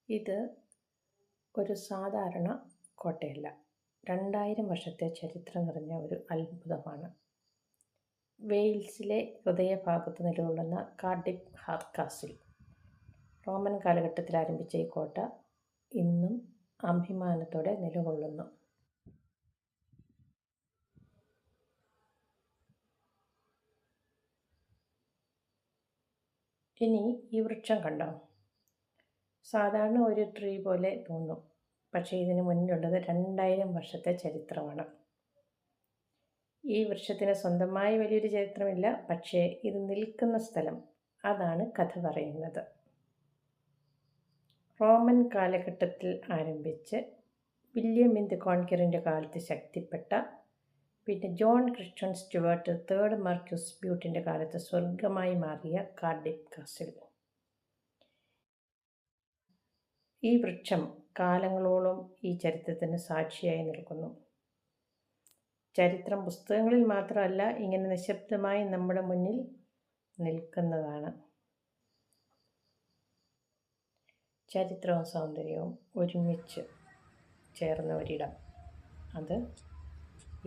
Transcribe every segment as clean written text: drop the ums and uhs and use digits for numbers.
ഇത് ഒരു സാധാരണ കോട്ടയല്ല. 2000 വർഷത്തെ ചരിത്രം നിറഞ്ഞ ഒരു അത്ഭുതമാണ്. വെയിൽസിലെ ഹൃദയഭാഗത്ത് നിലകൊള്ളുന്ന കാർഡിഫ് കാസിൽ. റോമൻ കാലഘട്ടത്തിൽ ആരംഭിച്ച ഈ കോട്ട ഇന്നും അഭിമാനത്തോടെ നിലകൊള്ളുന്നു. ഇനി ഈ വൃക്ഷം കണ്ടോ? സാധാരണ ഒരു ട്രീ പോലെ തോന്നും, പക്ഷേ ഇതിന് മുന്നിലുള്ളത് 2000 വർഷത്തെ ചരിത്രമാണ്. ഈ വൃക്ഷത്തിന് സ്വന്തമായി വലിയൊരു ചരിത്രമില്ല, പക്ഷേ ഇത് നിൽക്കുന്ന സ്ഥലം, അതാണ് കഥ പറയുന്നത്. റോമൻ കാലഘട്ടത്തിൽ ആരംഭിച്ച് വില്യം ദി കോൺക്വറിൻ്റെ കാലത്ത് ശക്തിപ്പെട്ട, പിന്നെ John Christian Stuart third marquess ബ്യൂട്ടിൻ്റെ കാലത്ത് സ്വർഗമായി മാറിയ കാർഡിഫ് കാസിൽ. ഈ വൃക്ഷം കാലങ്ങളോളം ഈ ചരിത്രത്തിന് സാക്ഷിയായി നിൽക്കുന്നു. ചരിത്രം പുസ്തകങ്ങളിൽ മാത്രമല്ല, ഇങ്ങനെ നിശബ്ദമായി നമ്മുടെ മുന്നിൽ നിൽക്കുന്നതാണ്. ചരിത്രവും സൗന്ദര്യവും ഒരുമിച്ച് ചേർന്ന ഒരിടം, അത്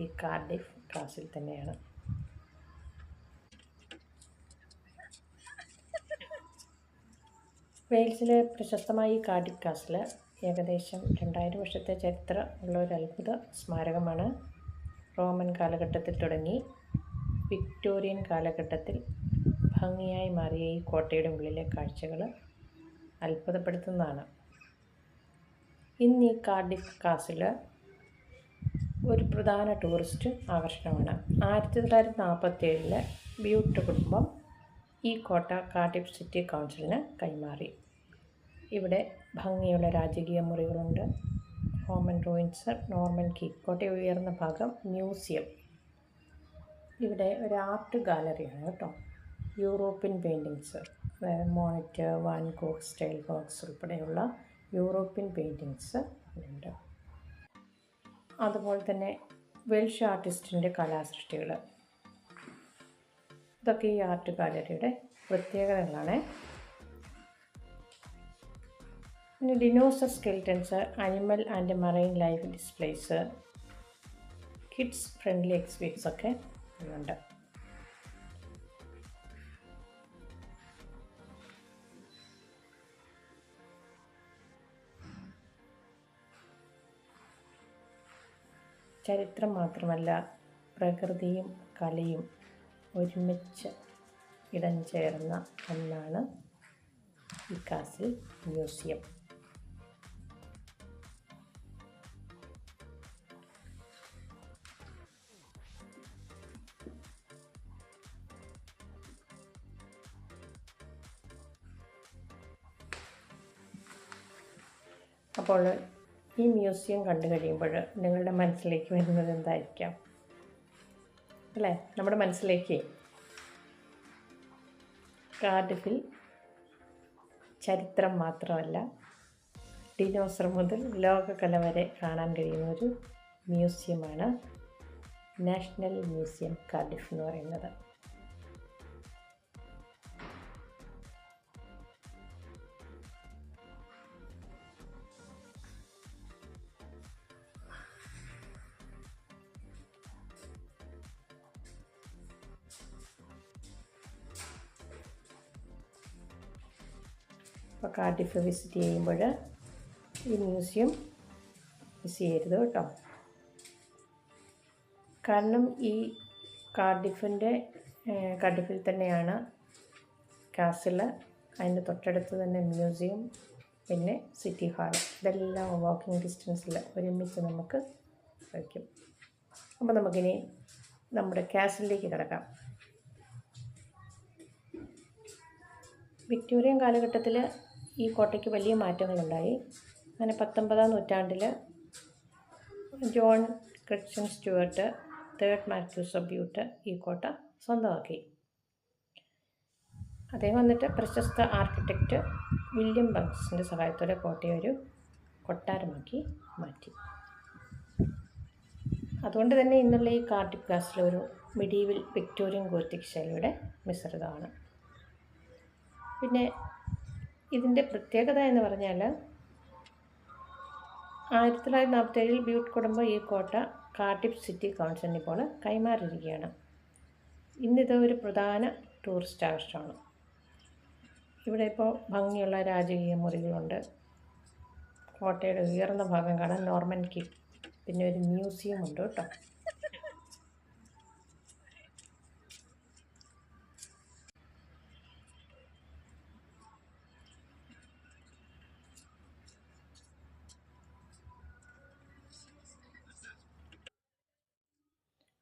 ഈ കാർഡിഫ് കാസിൽ തന്നെയാണ്. വെയിൽസിലെ പ്രശസ്തമായ ഈ കാർഡിഫ് കാസിൽ ഏകദേശം 2000 വർഷത്തെ ചരിത്രം ഉള്ള ഒരു അത്ഭുത സ്മാരകമാണ്. റോമൻ കാലഘട്ടത്തിൽ തുടങ്ങി വിക്ടോറിയൻ കാലഘട്ടത്തിൽ ഭംഗിയായി മാറിയ ഈ കോട്ടയുടെ ഉള്ളിലെ കാഴ്ചകൾ അത്ഭുതപ്പെടുത്തുന്നതാണ്. ഇന്ന് ഈ കാർഡിഫ് കാസിൽ ഒരു പ്രധാന ടൂറിസ്റ്റ് ആകർഷണമാണ്. 1947 ബ്യൂട്ട് കുടുംബം ഈ കോട്ട കാർഡിഫ് സിറ്റി കൗൺസിലിന് കൈമാറി. ഇവിടെ ഭംഗിയുള്ള രാജകീയ മുറികളുണ്ട്, റോമൻ റൂയിൻസ്, നോർമൻ കീപ്പ്, കോട്ടയുടെ ഉയർന്ന ഭാഗം, മ്യൂസിയം. ഇവിടെ ഒരു ആർട്ട് ഗാലറിയാണ് കേട്ടോ. European paintings, Monet, Van Gogh, സ്റ്റൈൽ ബോക്സ് ഉൾപ്പെടെയുള്ള യൂറോപ്യൻ പെയിൻറ്റിങ്സ് ഉണ്ട്. അതുപോലെ തന്നെ വെൽഷ് ആർട്ടിസ്റ്റിൻ്റെ കലാസൃഷ്ടികൾ. ഇതൊക്കെ ഈ ആർട്ട് ഗാലറിയുടെ പ്രത്യേകതകളാണ്. പിന്നെ dinosaur skeletons, animal and marine life displays, kids friendly experience ഒക്കെ ഉണ്ട്. ചരിത്രം മാത്രമല്ല, പ്രകൃതിയും കലയും ഒരുമിച്ച് ഇടം ചേർന്ന ഒന്നാണ് ഈ കാസിൽ മ്യൂസിയം. അപ്പോൾ ഈ മ്യൂസിയം കണ്ടു കഴിയുമ്പോൾ നിങ്ങളുടെ മനസ്സിലേക്ക് വരുന്നത് എന്തായിരിക്കാം അല്ലേ? നമ്മുടെ മനസ്സിലേക്ക് കാർഡിഫിൽ ചരിത്രം മാത്രമല്ല, ഡിനോസർ മുതൽ ലോകകല വരെ കാണാൻ കഴിയുന്ന ഒരു മ്യൂസിയമാണ് നാഷണൽ മ്യൂസിയം കാർഡിഫ് എന്ന് പറയുന്നത്. അപ്പോൾ കാർഡിഫ് വിസിറ്റ് ചെയ്യുമ്പോൾ ഈ മ്യൂസിയം മിസ് ചെയ്യരുത് കേട്ടോ. കാരണം ഈ കാർഡിഫിൽ തന്നെയാണ് കാസിൽ, അതിൻ്റെ തൊട്ടടുത്ത് തന്നെ മ്യൂസിയം, പിന്നെ സിറ്റി ഹാൾ. ഇതെല്ലാം വാക്കിംഗ് ഡിസ്റ്റൻസിൽ ഒരുമിച്ച് നമുക്ക് വയ്ക്കും. അപ്പോൾ നമുക്കിനി നമ്മുടെ കാസിലേക്ക് കിടക്കാം. വിക്ടോറിയൻ കാലഘട്ടത്തിൽ ഈ കോട്ടയ്ക്ക് വലിയ മാറ്റങ്ങളുണ്ടായി. അങ്ങനെ 19-ാം നൂറ്റാണ്ടിൽ John Christian Stuart third Marcuse of ബ്യൂട്ട് ഈ കോട്ട സ്വന്തമാക്കി. അദ്ദേഹം വന്നിട്ട് പ്രശസ്ത ആർക്കിടെക്റ്റ് വില്യം ബങ്ക്സിൻ്റെ സഹായത്തോടെ കോട്ടയെ ഒരു കൊട്ടാരമാക്കി മാറ്റി. അതുകൊണ്ട് തന്നെ ഇന്നുള്ള ഈ കാർഡിഫ് കാസിൽ ഒരു മിഡീവൽ വിക്ടോറിയൻ ഗോത്തിക് ശൈലിയുടെ മിശ്രിതമാണ്. പിന്നെ ഇതിൻ്റെ പ്രത്യേകത എന്ന് പറഞ്ഞാൽ 1947 ബ്യൂട്ട് കുടുംബം ഈ കോട്ട കാർഡിഫ് സിറ്റി കൗൺസിലിന് ഇപ്പോൾ കൈമാറിയിരിക്കുകയാണ്. ഇന്നിത് ഒരു പ്രധാന ടൂറിസ്റ്റ് ആകർഷണമാണ്. ഇവിടെ ഇപ്പോൾ ഭംഗിയുള്ള രാജകീയ മുറികളുണ്ട്. കോട്ടയുടെ ഉയർന്ന ഭാഗം കാണാൻ നോർമൻ കീപ്പ്, പിന്നെ ഒരു മ്യൂസിയം ഉണ്ട് കേട്ടോ.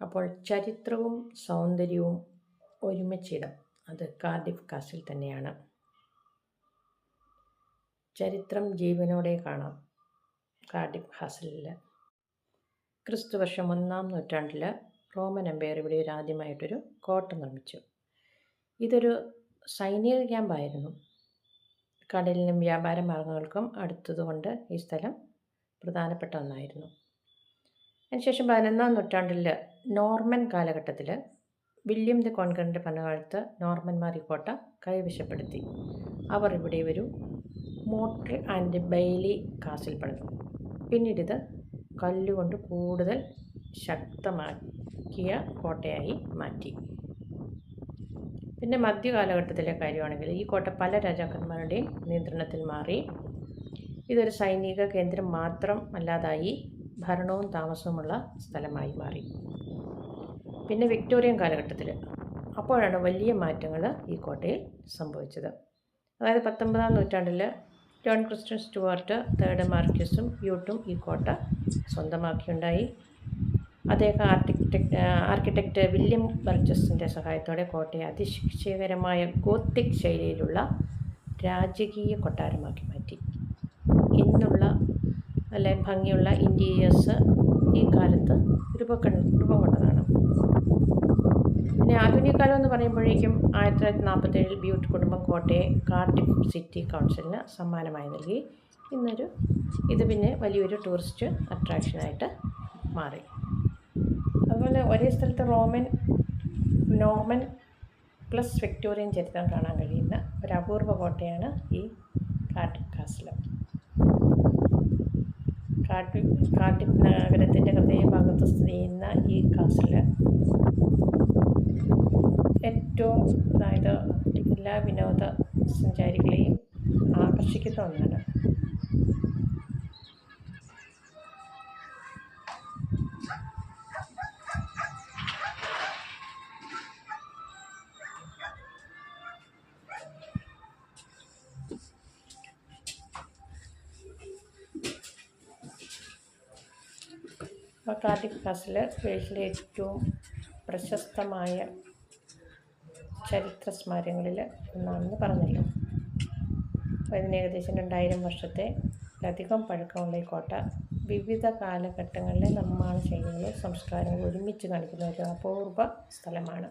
അപ്പോൾ ചരിത്രവും സൗന്ദര്യവും ഒരുമിച്ചിടം അത് കാർഡിഫ് കാസിൽ തന്നെയാണ്. ചരിത്രം ജീവനോടെ കാണാം കാർഡിഫ് കാസിലിൽ. ക്രിസ്തുവർഷം 1-ാം നൂറ്റാണ്ടിൽ റോമൻ എംപയർ ഇവിടെ ആദ്യമായിട്ടൊരു കോട്ട നിർമ്മിച്ചു. ഇതൊരു സൈനിക ക്യാമ്പായിരുന്നു. കടലിനും വ്യാപാര മാർഗങ്ങൾക്കും അടുത്തതുകൊണ്ട് ഈ സ്ഥലം പ്രധാനപ്പെട്ട ഒന്നായിരുന്നു. അതിനുശേഷം 11-ാം നൂറ്റാണ്ടിൽ നോർമൻ കാലഘട്ടത്തിൽ വില്യം ദി കോൺകറിൻ്റെ ഭരണകാലത്ത് നോർമന്മാർ ഈ കോട്ട കൈവശപ്പെടുത്തി. അവർ ഇവിടെ ഒരു മോർട്ടൽ ആൻഡ് ബെയ്ലി കാസിൽ പണിതു. പിന്നീടിത് കല്ലുകൊണ്ട് കൂടുതൽ ശക്തമാക്കിയ കോട്ടയായി മാറ്റി. പിന്നെ മധ്യകാലഘട്ടത്തിലെ കാര്യമാണെങ്കിൽ ഈ കോട്ട പല രാജാക്കന്മാരുടെയും നിയന്ത്രണത്തിൽ മാറി. ഇതൊരു സൈനിക കേന്ദ്രം മാത്രം അല്ലാതായി ഭരണവും താമസവുമുള്ള സ്ഥലമായി മാറി. പിന്നെ വിക്ടോറിയൻ കാലഘട്ടത്തിൽ അപ്പോഴാണ് വലിയ മാറ്റങ്ങൾ ഈ കോട്ടയിൽ സംഭവിച്ചത്. അതായത് 19-ാം നൂറ്റാണ്ടിൽ ജോൺ ക്രിസ്റ്റ്യൻ സ്റ്റുവാർട്ട് തേർഡ് മാർക്യൂസും ബ്യൂട്ടും ഈ കോട്ട സ്വന്തമാക്കിയുണ്ടായി. അദ്ദേഹം ആർക്കിടെക്റ്റ് വില്യം ബർജസിൻ്റെ സഹായത്തോടെ കോട്ടയെ അതിശയകരമായ ഗോത്തിക് ശൈലിയിലുള്ള രാജകീയ കൊട്ടാരമാക്കി മാറ്റി. ഇന്നുള്ള നല്ല ഭംഗിയുള്ള ഇൻറ്റീരിയേഴ്സ് ഈ കാലത്ത് രൂപം കൊണ്ടതാണ്. പിന്നെ ആധുനിക കാലം എന്ന് പറയുമ്പോഴേക്കും 1947 ബ്യൂട്ട് കുടുംബം കോട്ടയെ കാർഡിഫ് സിറ്റി കൗൺസിലിന് സമ്മാനമായി നൽകി. ഇത് പിന്നെ വലിയൊരു ടൂറിസ്റ്റ് അട്രാക്ഷനായിട്ട് മാറി. അതുപോലെ ഒരേ സ്ഥലത്ത് നോർമൻ പ്ലസ് വിക്ടോറിയൻ ചരിത്രം കാണാൻ കഴിയുന്ന ഒരു അപൂർവ കോട്ടയാണ് ഈ കാർഡിഫ് കാസിൽ. കാർഡിഫ് നഗരത്തിൻ്റെ ഹൃദയഭാഗത്ത് സ്ഥിതി ചെയ്യുന്ന ഈ കാസിൽ ഏറ്റവും എല്ലാ വിനോദസഞ്ചാരികളെയും ആകർഷിക്കുന്ന ഒന്നാണ്. കാർഡിഫ് കാസിൽ വേൾഡിലെ ഏറ്റവും പ്രശസ്തമായ ചരിത്ര സ്മാരകങ്ങളിൽ ഒന്നാണെന്ന് പറഞ്ഞല്ലോ. അതിന് ഏകദേശം 2000 വർഷത്തിലധികം പഴക്കമുള്ള ഈ കോട്ട വിവിധ കാലഘട്ടങ്ങളിലെ നിർമ്മാണ ശൈലികളും സംസ്കാരങ്ങളും ഒരുമിച്ച് കാണിക്കുന്ന ഒരു അപൂർവ സ്ഥലമാണ്.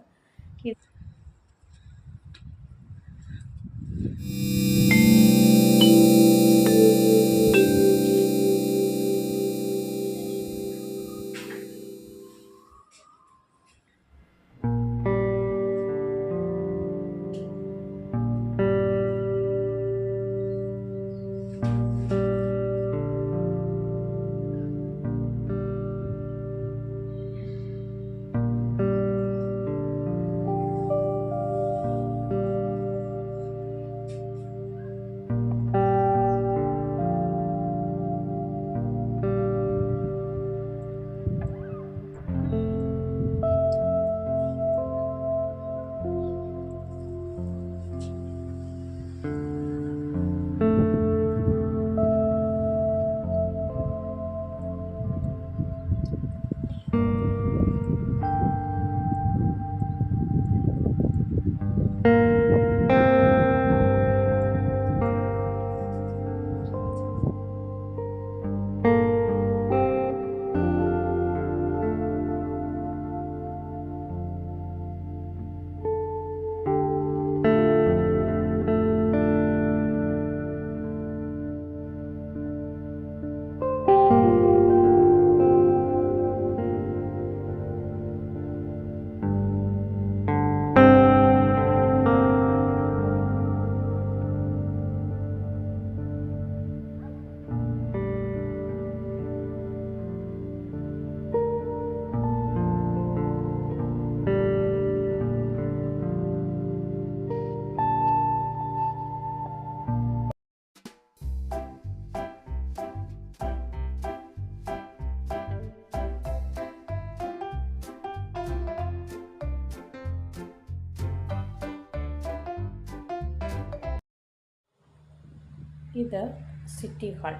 ഇത് city hall,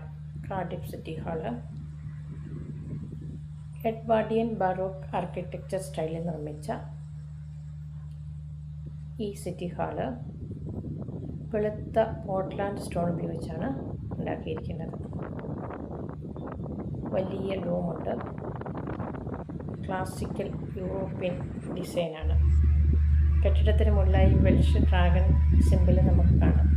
Cardiff city hall. Edwardian baroque architecture സ്റ്റൈലിൽ നിർമ്മിച്ച ഈ സിറ്റി ഹാള് വെളുത്ത പോർട്ട്ലാൻഡ് സ്റ്റോൺ ഉപയോഗിച്ചാണ് ഉണ്ടാക്കിയിരിക്കുന്നത്. വലിയ റൂമുണ്ട്. ക്ലാസിക്കൽ യൂറോപ്യൻ ഡിസൈനാണ്. കെട്ടിടത്തിന് മുകളിലായി വെൽഷ് ഡ്രാഗൺ സിമ്പിൾ നമുക്ക് കാണാം.